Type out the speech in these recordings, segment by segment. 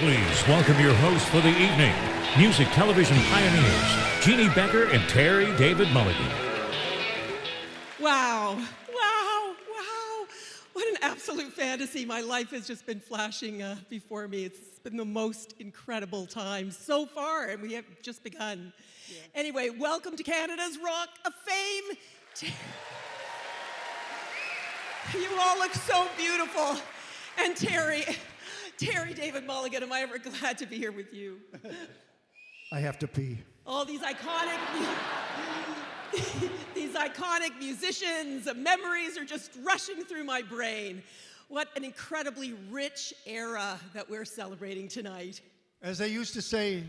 Please welcome your hosts for the evening, music television pioneers, Jeanne Beker and Terry David Mulligan. Wow, wow, wow. What an absolute fantasy. My life has just been flashing before me. It's been the most incredible time so far, and we have just begun. Yeah. Anyway, welcome to Canada's Rock of Fame. You all look so beautiful. And Terry David Mulligan, am I ever glad to be here with you? I have to pee. All these iconic musicians, memories are just rushing through my brain. What an incredibly rich era that we're celebrating tonight. As I used to say,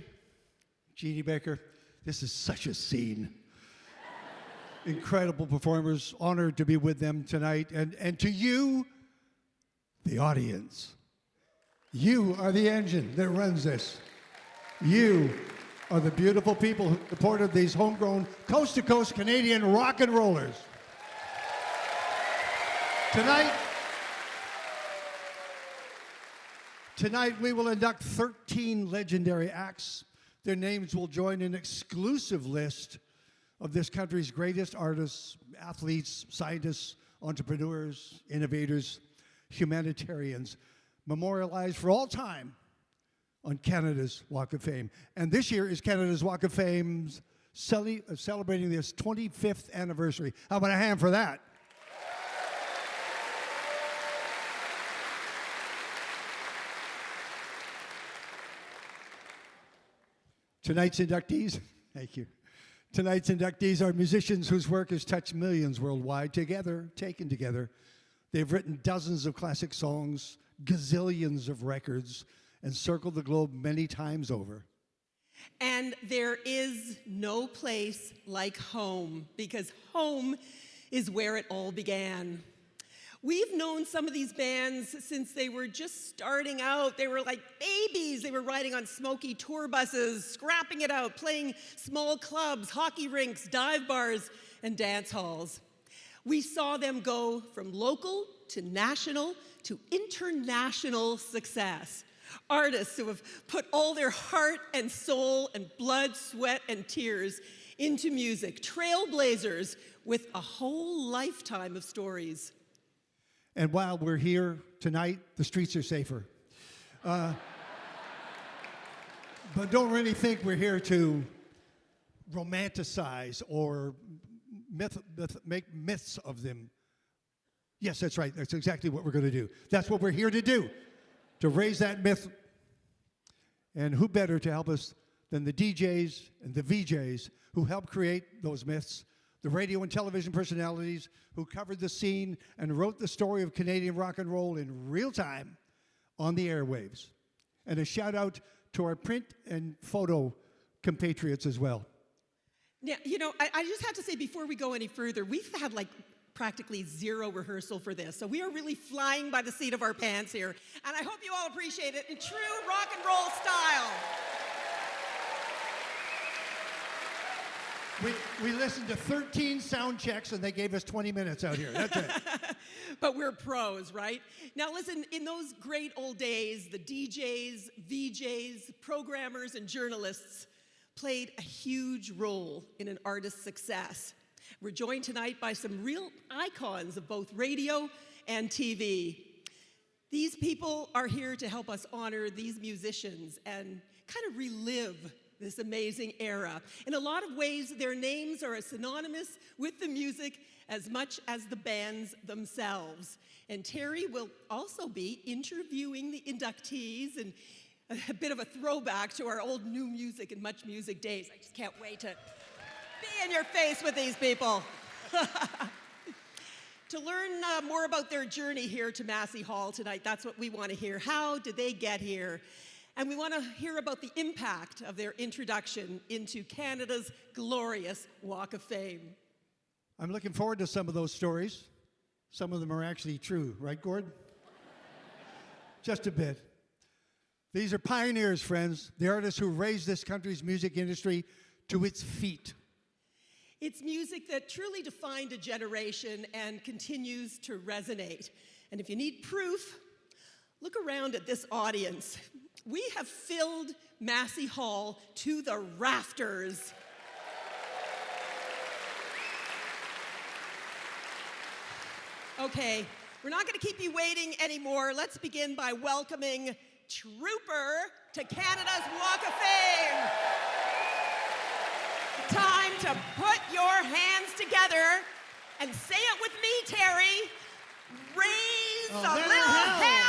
Jeanne Beker, this is such a scene. Incredible performers, honored to be with them tonight. And to you, the audience, you are the engine that runs this. You are the beautiful people who supported these homegrown, coast-to-coast Canadian rock and rollers. Tonight we will induct 13 legendary acts. Their names will join an exclusive list of this country's greatest artists, athletes, scientists, entrepreneurs, innovators, humanitarians, memorialized for all time on Canada's Walk of Fame. And this year is Canada's Walk of Fame's celebrating this 25th anniversary. How about a hand for that? Tonight's inductees, thank you. Tonight's inductees are musicians whose work has touched millions worldwide. Taken together, they've written dozens of classic songs, gazillions of records, and circled the globe many times over. And there is no place like home, because home is where it all began. We've known some of these bands since they were just starting out. They were like babies. They were riding on smoky tour buses, scrapping it out, playing small clubs, hockey rinks, dive bars, and dance halls. We saw them go from local to national to international success. Artists who have put all their heart and soul and blood, sweat, and tears into music. Trailblazers with a whole lifetime of stories. And while we're here tonight, the streets are safer. But don't really think we're here to romanticize or make myths of them. Yes, that's right. That's exactly what we're going to do. That's what we're here to do, to raise that myth. And who better to help us than the DJs and the VJs who helped create those myths, the radio and television personalities who covered the scene and wrote the story of Canadian rock and roll in real time on the airwaves. And a shout out to our print and photo compatriots as well. Now, you know, I just have to say before we go any further, we've had like practically zero rehearsal for this. So we are really flying by the seat of our pants here. And I hope you all appreciate it in true rock and roll style. We listened to 13 sound checks and they gave us 20 minutes out here. That's it. But we're pros, right? Now listen, in those great old days, the DJs, VJs, programmers, and journalists played a huge role in an artist's success. We're joined tonight by some real icons of both radio and TV. These people are here to help us honor these musicians and kind of relive this amazing era. In a lot of ways, their names are as synonymous with the music as much as the bands themselves. And Terry will also be interviewing the inductees, and a bit of a throwback to our old new music and much music days. I just can't wait to be in your face with these people. To learn more about their journey here to Massey Hall tonight, that's what we want to hear. How did they get here? And we want to hear about the impact of their introduction into Canada's glorious Walk of Fame. I'm looking forward to some of those stories. Some of them are actually true, right, Gord? Just a bit. These are pioneers, friends, the artists who raised this country's music industry to its feet. It's music that truly defined a generation and continues to resonate. And if you need proof, look around at this audience. We have filled Massey Hall to the rafters. Okay, we're not going to keep you waiting anymore. Let's begin by welcoming Trooper to Canada's Walk of Fame. Time to put your hands together and say it with me, Terry. Raise a little hand.